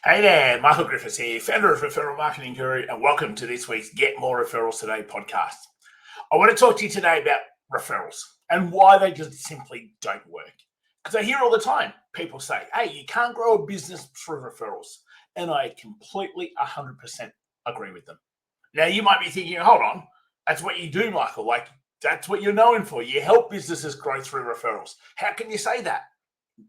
Hey there, Michael Griffiths here, founder of Referral Marketing Guru, and welcome to this week's Get More Referrals Today podcast. I want to talk to you today about referrals and why they just simply don't work. Because I hear all the time people say, hey, you can't grow a business through referrals. And I completely 100% agree with them. Now, you might be thinking, hold on, that's what you do, Michael. Like, that's what you're known for. You help businesses grow through referrals. How can you say that?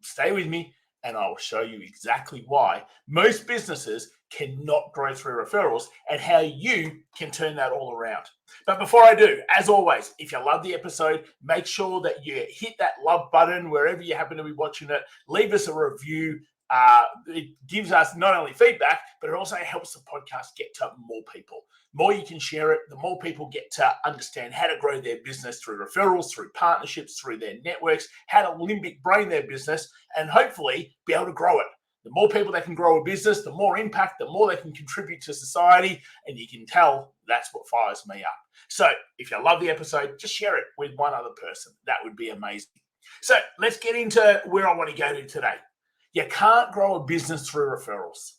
Stay with me and I'll show you exactly why most businesses cannot grow through referrals and how you can turn that all around. But before I do, as always, if you love the episode, make sure that you hit that love button wherever you happen to be watching it. Leave us a review. It gives us not only feedback, but it also helps the podcast get to more people. The more you can share it, the more people get to understand how to grow their business through referrals, through partnerships, through their networks, how to limbic brain their business, and hopefully be able to grow it. The more people that can grow a business, the more impact, the more they can contribute to society, and you can tell that's what fires me up. So if you love the episode, just share it with one other person. That would be amazing. So let's get into where I want to go to today. You can't grow a business through referrals.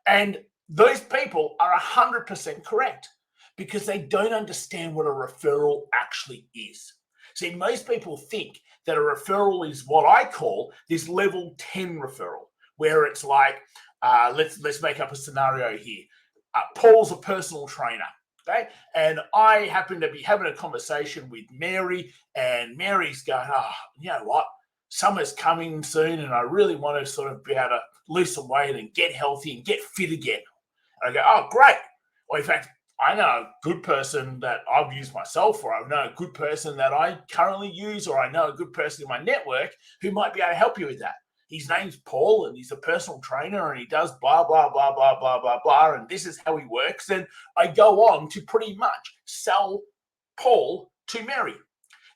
And those people are 100% correct because they don't understand what a referral actually is. See, most people think that a referral is what I call this level 10 referral, where it's like, let's make up a scenario here. Paul's a personal trainer. Okay. And I happen to be having a conversation with Mary, and Mary's going, oh, you know what? Summer's coming soon, and I really want to sort of be able to lose some weight and get healthy and get fit again. And I go, oh, great. Or in fact, I know a good person that I've used myself, or I know a good person that I currently use, or I know a good person in my network who might be able to help you with that. His name's Paul, and he's a personal trainer, and he does blah, blah, blah, blah, blah, blah, blah, and this is how he works. And I go on to pretty much sell Paul to Mary.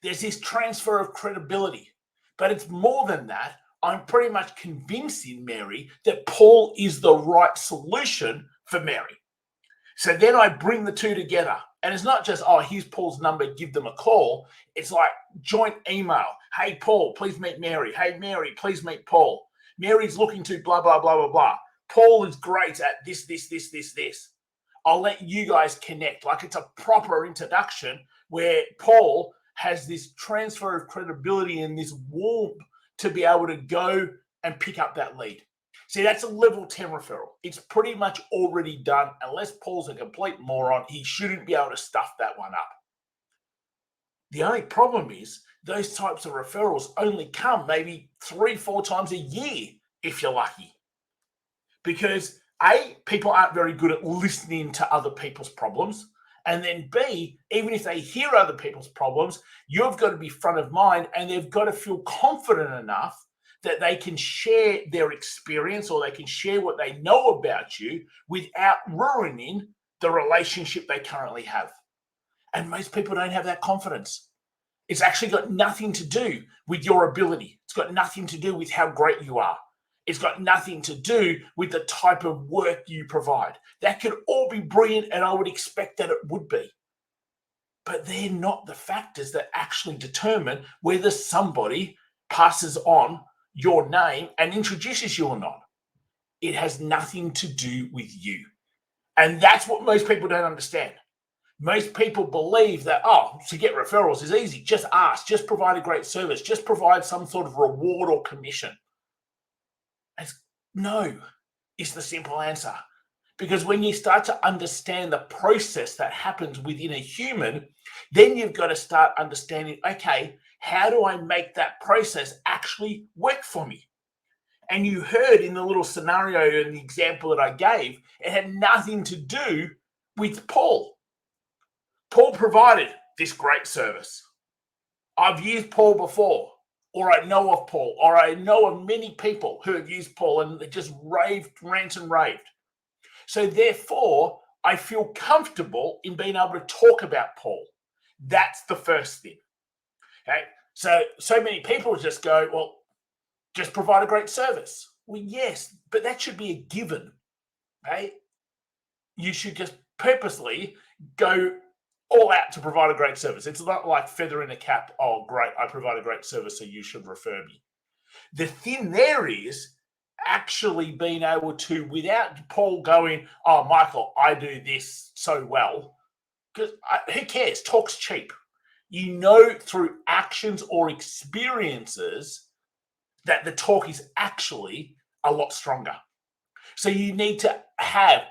There's this transfer of credibility. But it's more than that. I'm pretty much convincing Mary that Paul is the right solution for Mary. So then I bring the two together. And it's not just, oh, here's Paul's number, give them a call. It's like joint email. Hey, Paul, please meet Mary. Hey, Mary, please meet Paul. Mary's looking to blah, blah, blah, blah, blah. Paul is great at this, this, this, this, this. I'll let you guys connect. Like it's a proper introduction where Paul has this transfer of credibility and this warmth to be able to go and pick up that lead. See, that's a level 10 referral. It's pretty much already done. Unless Paul's a complete moron, he shouldn't be able to stuff that one up. The only problem is those types of referrals only come maybe 3-4 times a year if you're lucky. Because A, people aren't very good at listening to other people's problems. And then B, even if they hear other people's problems, you've got to be front of mind and they've got to feel confident enough that they can share their experience or they can share what they know about you without ruining the relationship they currently have. And most people don't have that confidence. It's actually got nothing to do with your ability. It's got nothing to do with how great you are. It's got nothing to do with the type of work you provide. That could all be brilliant, and I would expect that it would be. But they're not the factors that actually determine whether somebody passes on your name and introduces you or not. It has nothing to do with you. And that's what most people don't understand. Most people believe that, to get referrals is easy. Just ask, just provide a great service, just provide some sort of reward or commission. No, is the simple answer. Because when you start to understand the process that happens within a human, then you've got to start understanding, okay, how do I make that process actually work for me? And you heard in the little scenario and the example that I gave, it had nothing to do with Paul. Paul provided this great service. I've used Paul before. Or I know of Paul, or I know of many people who have used Paul and they just rant and raved. So therefore, I feel comfortable in being able to talk about Paul. That's the first thing. Okay. So many people just go, well, just provide a great service. Well, yes, but that should be a given. Okay. You should just purposely go all out to provide a great service. It's not like feather in a cap. Oh, great, I provide a great service, so you should refer me. The thing there is, actually being able to, without Paul going, oh, Michael, I do this so well, because who cares? Talk's cheap. You know through actions or experiences that the talk is actually a lot stronger. So you need to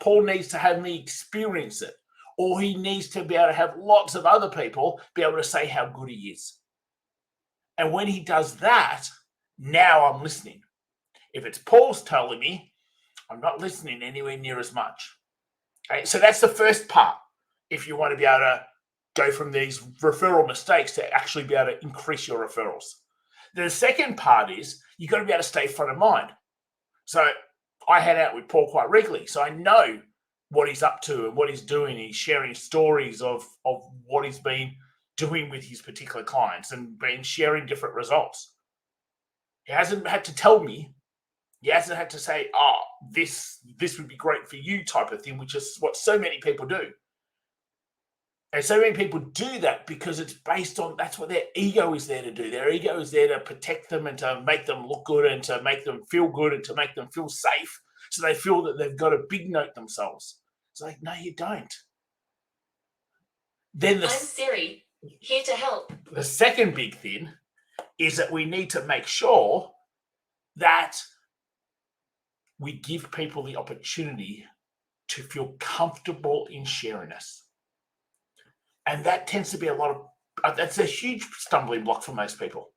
Paul needs to have me experience it, or he needs to be able to have lots of other people be able to say how good he is. And when he does that, now I'm listening. If it's Paul's telling me, I'm not listening anywhere near as much. Okay, so that's the first part. If you want to be able to go from these referral mistakes to actually be able to increase your referrals. The second part is you've got to be able to stay front of mind. So I hang out with Paul quite regularly, so I know what he's up to and what he's doing. He's sharing stories of what he's been doing with his particular clients and been sharing different results. He hasn't had to tell me. He hasn't had to say, oh, this would be great for you type of thing, which is what so many people do. And so many people do that because it's based on, that's what their ego is there to do. Their ego is there to protect them and to make them look good and to make them feel good and to make them feel safe. So they feel that they've got to big note themselves. It's like, no, you don't. Then I'm Siri, here to help. The second big thing is that we need to make sure that we give people the opportunity to feel comfortable in sharing us. And that tends to be that's a huge stumbling block for most people.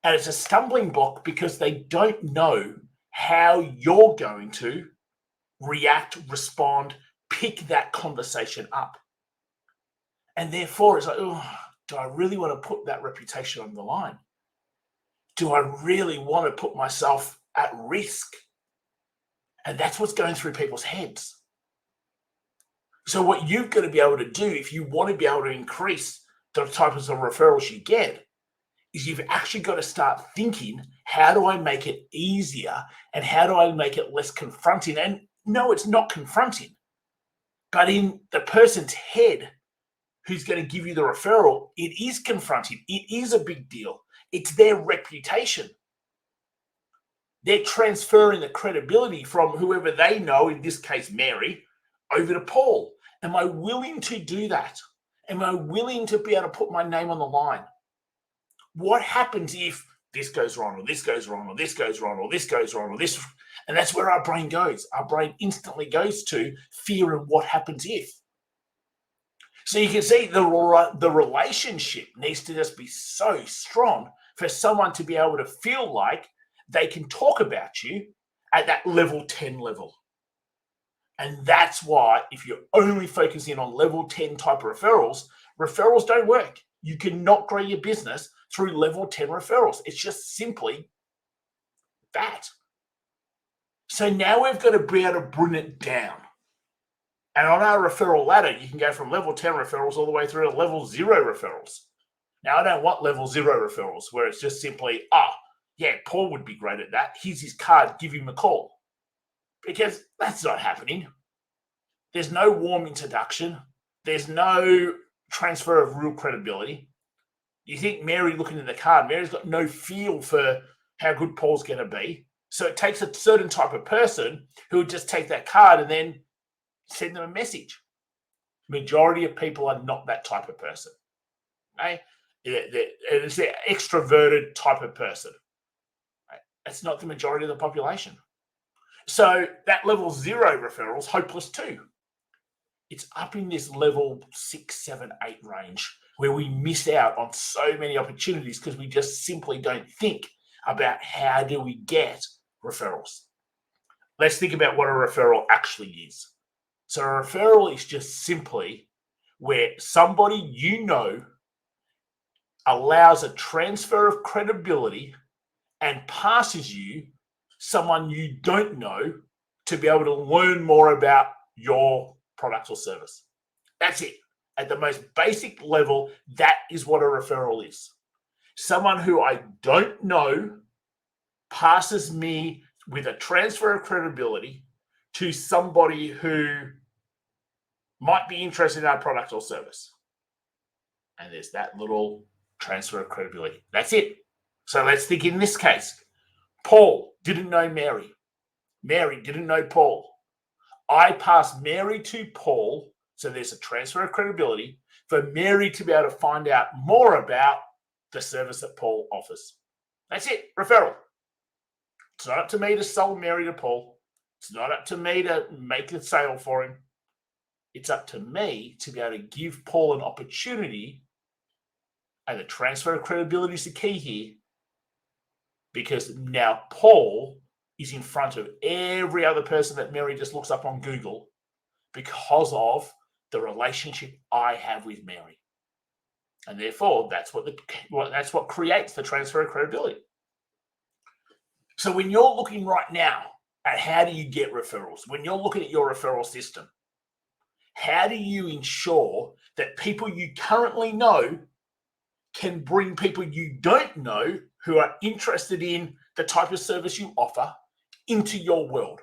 And it's a stumbling block because they don't know how you're going to react, respond, pick that conversation up. And therefore, it's like, oh, do I really want to put that reputation on the line? Do I really want to put myself at risk? And that's what's going through people's heads. So what you've got to be able to do if you want to be able to increase the types of referrals you get is you've actually got to start thinking, how do I make it easier and how do I make it less confronting? And no, it's not confronting, but in the person's head who's going to give you the referral, it is confronting. It is a big deal. It's their reputation. They're transferring the credibility from whoever they know, in this case, Mary, over to Paul. Am I willing to do that? Am I willing to be able to put my name on the line? What happens if this goes wrong, or this goes wrong, or this goes wrong, or this goes wrong, or this? And that's where our brain goes. Our brain instantly goes to fear and what happens if. So you can see the relationship needs to just be so strong for someone to be able to feel like they can talk about you at that level 10 level. And that's why if you're only focusing on level 10 type of referrals don't work. You cannot grow your business through level 10 referrals. It's just simply that. So now we've got to be able to bring it down. And on our referral ladder, you can go from level 10 referrals all the way through to level 0 referrals. Now, I don't want level 0 referrals where it's just simply, yeah, Paul would be great at that. Here's his card, give him a call. Because that's not happening. There's no warm introduction. There's no transfer of real credibility. You think Mary looking at the card, Mary's got no feel for how good Paul's going to be. So it takes a certain type of person who would just take that card and then send them a message. Majority of people are not that type of person. Okay? It's the extroverted type of person. Right? That's not the majority of the population. So that level 0 referrals, hopeless too. It's up in this level 6, 7, 8 range where we miss out on so many opportunities because we just simply don't think about how do we get referrals. Let's think about what a referral actually is. So a referral is just simply where somebody you know allows a transfer of credibility and passes you someone you don't know to be able to learn more about your product or service. That's it. At the most basic level, that is what a referral is. Someone who I don't know passes me with a transfer of credibility to somebody who might be interested in our product or service. And there's that little transfer of credibility. That's it. So let's think in this case. Paul didn't know Mary. Mary didn't know Paul. I passed Mary to Paul, so there's a transfer of credibility for Mary to be able to find out more about the service that Paul offers. That's it, referral. It's not up to me to sell Mary to Paul. It's not up to me to make a sale for him. It's up to me to be able to give Paul an opportunity, and the transfer of credibility is the key here, because now Paul is in front of every other person that Mary just looks up on Google because of the relationship I have with Mary. And therefore, that's what creates the transfer of credibility. So when you're looking right now at how do you get referrals, when you're looking at your referral system, how do you ensure that people you currently know can bring people you don't know who are interested in the type of service you offer into your world?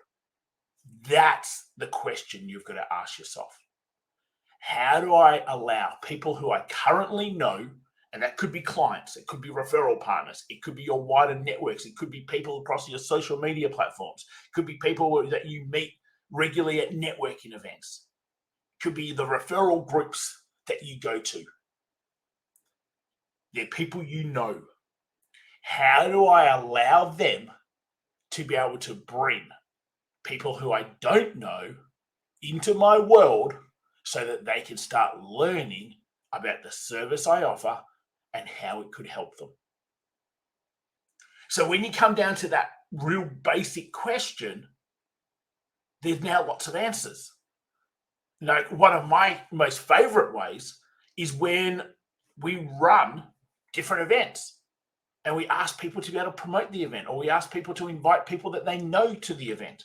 That's the question you've got to ask yourself. How do I allow people who I currently know, and that could be clients, it could be referral partners, it could be your wider networks, it could be people across your social media platforms, it could be people that you meet regularly at networking events, it could be the referral groups that you go to. They're people you know. How do I allow them to be able to bring people who I don't know into my world so that they can start learning about the service I offer and how it could help them? So when you come down to that real basic question, there's now lots of answers. Like, one of my most favorite ways is when we run different events and we ask people to be able to promote the event, or we ask people to invite people that they know to the event.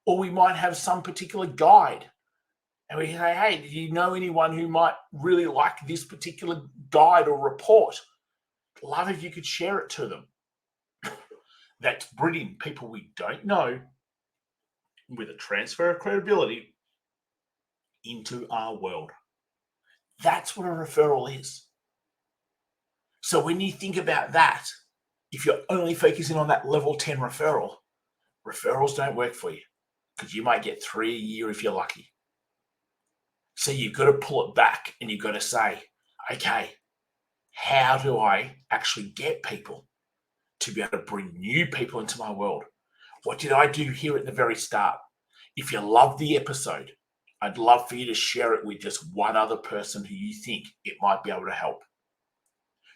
Or we might have some particular guide and we say, hey, do you know anyone who might really like this particular guide or report? Love if you could share it to them. That's bringing people we don't know with a transfer of credibility into our world. That's what a referral is. So when you think about that, if you're only focusing on that level 10 referral, referrals don't work for you because you might get 3 a year if you're lucky. So you've got to pull it back and you've got to say, okay, how do I actually get people to be able to bring new people into my world? What did I do here at the very start? If you love the episode, I'd love for you to share it with just one other person who you think it might be able to help.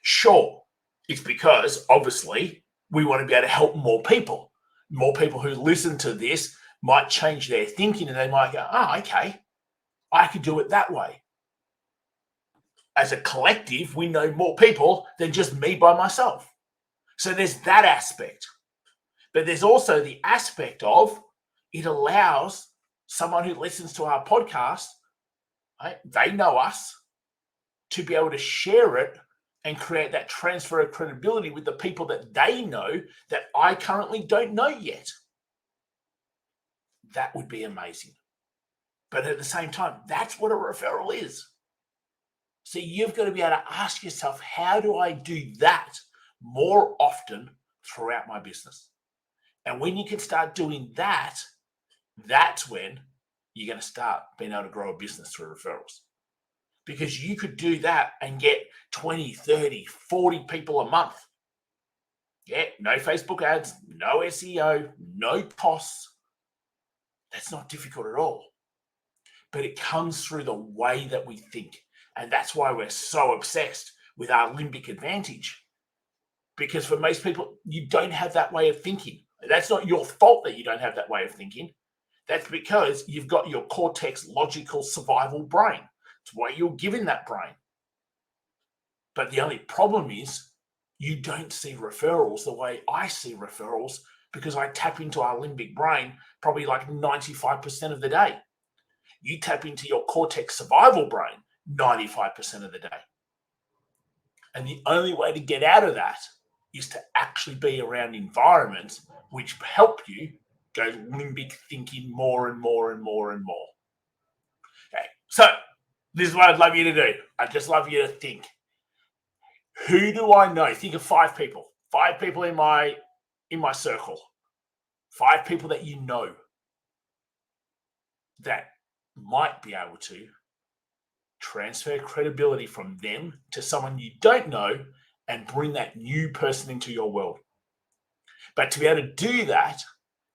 Sure, it's because obviously we want to be able to help more people. More people who listen to this might change their thinking and they might go, oh, okay, I could do it that way. As a collective, we know more people than just me by myself. So there's that aspect. But there's also the aspect of it allows someone who listens to our podcast, right, they know us, to be able to share it and create that transfer of credibility with the people that they know that I currently don't know yet. That would be amazing. But at the same time, that's what a referral is. So you've got to be able to ask yourself, how do I do that more often throughout my business? And when you can start doing that, that's when you're going to start being able to grow a business through referrals. Because you could do that and get 20, 30, 40 people a month. Yeah, no Facebook ads, no SEO, no costs. That's not difficult at all. But it comes through the way that we think. And that's why we're so obsessed with our limbic advantage. Because for most people, you don't have that way of thinking. That's not your fault that you don't have that way of thinking. That's because you've got your cortex logical survival brain. It's why you're given that brain. But the only problem is you don't see referrals the way I see referrals, because I tap into our limbic brain probably like 95% of the day. You tap into your cortex survival brain 95% of the day. And the only way to get out of that is to actually be around environments which help you go limbic thinking more and more and more and more. Okay, so this is what I'd love you to do. I'd just love you to think. Who do I know? Think of 5 people. 5 people in my in my circle, 5 people that you know that might be able to transfer credibility from them to someone you don't know and bring that new person into your world. But to be able to do that,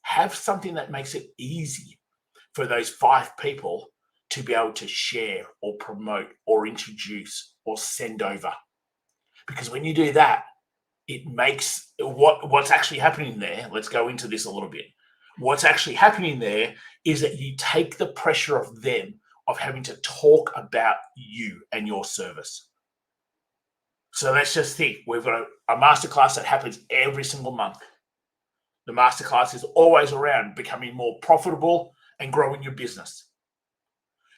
have something that makes it easy for those 5 people to be able to share or promote or introduce or send over. Because when you do that, it makes what's actually happening there. Let's go into this a little bit. What's actually happening there is that you take the pressure of them of having to talk about you and your service. So let's just think, we've got a masterclass that happens every single month. The masterclass is always around becoming more profitable and growing your business.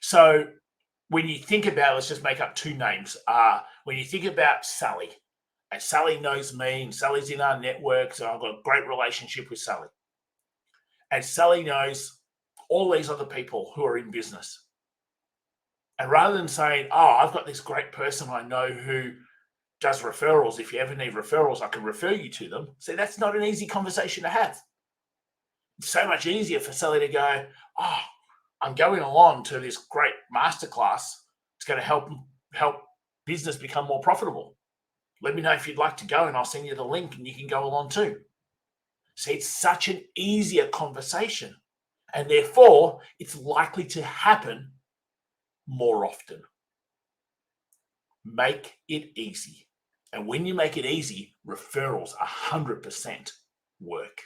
So when you think about, let's just make up 2 names. When you think about Sally, and Sally knows me, and Sally's in our network, so I've got a great relationship with Sally. And Sally knows all these other people who are in business. And rather than saying, oh, I've got this great person I know who does referrals. If you ever need referrals, I can refer you to them. See, that's not an easy conversation to have. It's so much easier for Sally to go, oh, I'm going along to this great masterclass. It's going to help business become more profitable. Let me know if you'd like to go and I'll send you the link and you can go along too. See, it's such an easier conversation and therefore it's likely to happen more often. Make it easy. And when you make it easy, referrals 100% work.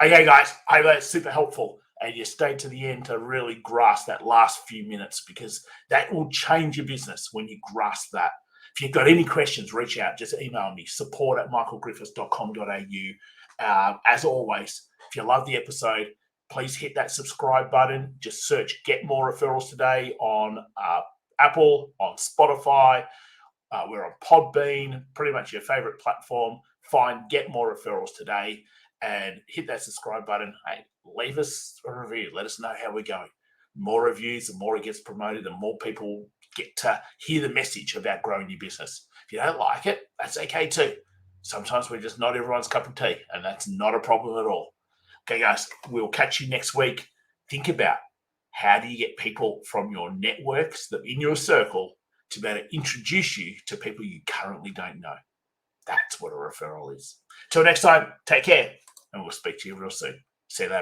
Okay, guys, I hope that's super helpful. And you stayed to the end to really grasp that last few minutes, because that will change your business when you grasp that. If you've got any questions, reach out. Just email me, support@michaelgriffiths.com.au. As always, if you love the episode, please hit that subscribe button. Just search Get More Referrals Today on Apple, on Spotify. We're on Podbean, pretty much your favorite platform. Find Get More Referrals Today and hit that subscribe button. Hey, leave us a review. Let us know how we're going. More reviews, the more it gets promoted, the more people get to hear the message about growing your business. If you don't like it, that's okay too. Sometimes we're just not everyone's cup of tea, and that's not a problem at all. Okay, guys, we'll catch you next week. Think about, how do you get people from your networks that in your circle to be able to introduce you to people you currently don't know? That's what a referral is. Till next time, take care, and we'll speak to you real soon. See you later.